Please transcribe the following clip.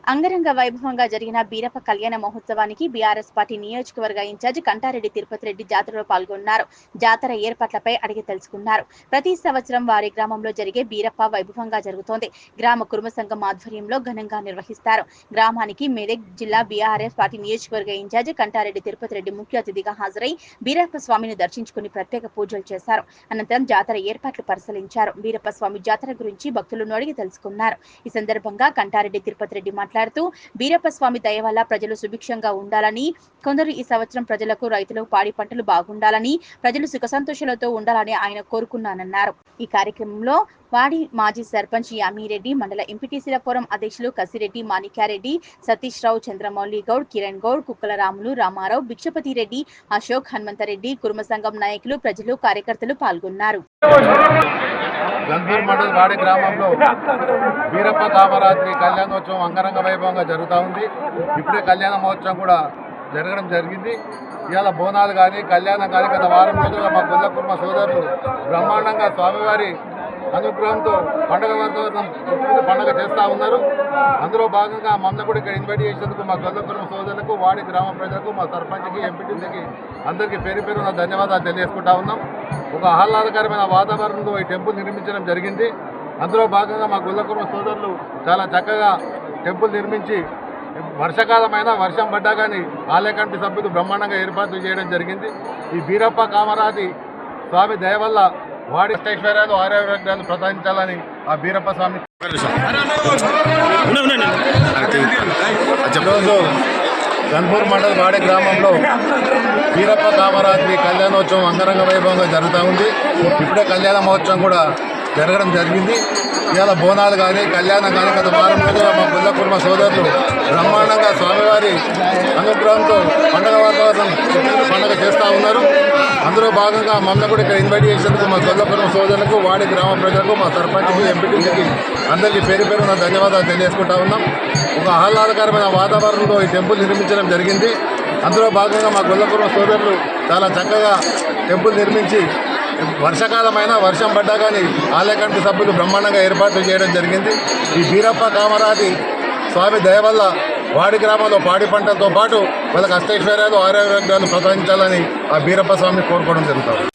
అంగరంగ వైభవంగా జరిగిన బీరప్ప కళ్యాణ మహోత్సవానికి బీఆర్ఎస్ పార్టీ నియోజకవర్గ ఇన్ఛార్జ్ కంటారెడ్డి తిరుపతి రెడ్డి జాతరలో పాల్గొన్నారు. జాతర ఏర్పాట్లపై అడిగి తెలుసుకున్నారు. ప్రతి సంవత్సరం వారి గ్రామంలో జరిగే బీరప్ప వైభవంగా జరుగుతోంది. గ్రామ కుర్మ సంఘం ఆధ్వర్యంలో ఘనంగా నిర్వహిస్తారు. గ్రామానికి మెదక్ జిల్లా బీఆర్ఎస్ పార్టీ నియోజకవర్గ ఇన్ఛార్జ్ కంటారెడ్డి తిరుపతి రెడ్డి ముఖ్య అతిథిగా హాజరై బీరప్ప స్వామిని దర్శించుకుని ప్రత్యేక పూజలు చేశారు. అనంతరం జాతర ఏర్పాట్లు పరిశీలించారు. బీరప్ప స్వామి జాతర గురించి భక్తులను అడిగి తెలుసుకున్నారు. ఈ సందర్భంగా కంటారెడ్డి తిరుపతి రెడ్డి మాట్లాడుతూ బీరప్ప స్వామి దయ వల్ల ప్రజలు సుభిక్షంగా ఉండాలని, కొందరు ఈ సంవత్సరం ప్రజలకు రైతులకు పాడి పంటలు బాగుండాలని, ప్రజలు సుఖ సంతోషాలతో ఉండాలని ఆయన కోరుకున్నానన్నారు. ఈ కార్యక్రమంలో వాడి మాజీ సర్పంచ్ యామిరెడ్డి, మండల ఎంపీటీసీల ఫోరం అధ్యక్షులు కసిరెడ్డి, మాణిక్యారెడ్డి, సతీష్ రావు, చంద్రమౌళి గౌడ్, కిరణ్ గౌడ్, కుక్కల రాములు, రామారావు, భిక్షపతి రెడ్డి, అశోక్, హనుమంతరెడ్డి, కుర్మ సంఘం నాయకులు, ప్రజలు, కార్యకర్తలు పాల్గొన్నారు. గన్పూర్ మండల్ వాడి గ్రామంలో బీరప్ప కామరాత్రి కళ్యాణోత్సవం అంగరంగ వైభవంగా జరుగుతూ ఉంది. ఇప్పుడే కళ్యాణ మహోత్సవం కూడా జరగడం జరిగింది. ఇవాళ బోనాలు కానీ కళ్యాణం కానీ గత వారం రోజులుగా మా గొల్ల కుర్మ సోదరులు బ్రహ్మాండంగా స్వామివారి అనుగ్రహంతో పండుగ వాతావరణం పండుగ చేస్తూ ఉన్నారు. అందులో భాగంగా మమ్మల్ని కూడా ఇక్కడ ఇన్వైట్ చేసేందుకు మా గొల్ల కుర్మ సోదరులకు, వాడి గ్రామ ప్రజలకు, మా సర్పంచ్కి, ఎంపీటీసీకి అందరికీ పేరు పేరున ధన్యవాదాలు తెలియజేసుకుంటా ఉన్నాం. ఒక ఆహ్లాదకరమైన వాతావరణంలో ఈ టెంపుల్ నిర్మించడం జరిగింది. అందులో భాగంగా మా గొల్ల కుర్మ సోదరులు చాలా చక్కగా టెంపుల్ నిర్మించి వర్షాకాలమైనా వర్షం పడ్డా కానీ ఆలయ కమిటీ సభ్యులు బ్రహ్మాండంగా ఏర్పాట్లు చేయడం జరిగింది. ఈ బీరప్ప కామరాతి స్వామి దయ వల్ల వాడి అష్టైశ్వర్యాలు, ఆరోగ్యాలు ప్రసాదించాలని ఆ బీరప్ప స్వామి ఈరోజు గన్పూర్ మండల్ వాడి గ్రామంలో బీరప్ప కామరాత్రి కళ్యాణోత్సవం అంగరంగ వైభవంగా జరుగుతూ ఉంది. ఇప్పుడే కళ్యాణ మహోత్సవం కూడా జరగడం జరిగింది. ఇవాళ బోనాలు కానీ కళ్యాణం కానీ గత వారం రోజులుగా మా గొల్ల కుర్మ సోదరులు బ్రహ్మాండంగా స్వామివారి అనుగ్రహంతో పండుగ వాతావరణం పండుగ చేస్తూ ఉన్నారు. అందులో భాగంగా మమ్మల్ని కూడా ఇక్కడ ఇన్వైట్ చేసేందుకు మా గొల్ల కుర్మ సోదరులకు, వాడి గ్రామ ప్రజలకు, మా సర్పంచ్కి, ఎంపీటీసీకి అందరికీ పేరు పేరున ధన్యవాదాలు తెలియజేసుకుంటా ఉన్నాం. ఒక ఆహ్లాదకరమైన వాతావరణంలో ఈ టెంపుల్ నిర్మించడం జరిగింది. అందులో భాగంగా మా గొల్ల కుర్మ సోదరులు చాలా చక్కగా టెంపుల్ నిర్మించి వర్షాకాలమైనా వర్షం పడ్డా కానీ ఆలయ కమిటీ సభ్యులు బ్రహ్మాండంగా ఏర్పాట్లు చేయడం జరిగింది. ఈ బీరప్ప కామరాతి స్వామి దయ వల్ల వాడి గ్రామంలో పాడి పంటలతో పాటు వాళ్ళకి అష్టైశ్వర్యాలు, ఆరోగ్యాలు ప్రసాదించాలని ఆ బీరప్ప స్వామిని కోరుకోవడం జరుగుతుంది.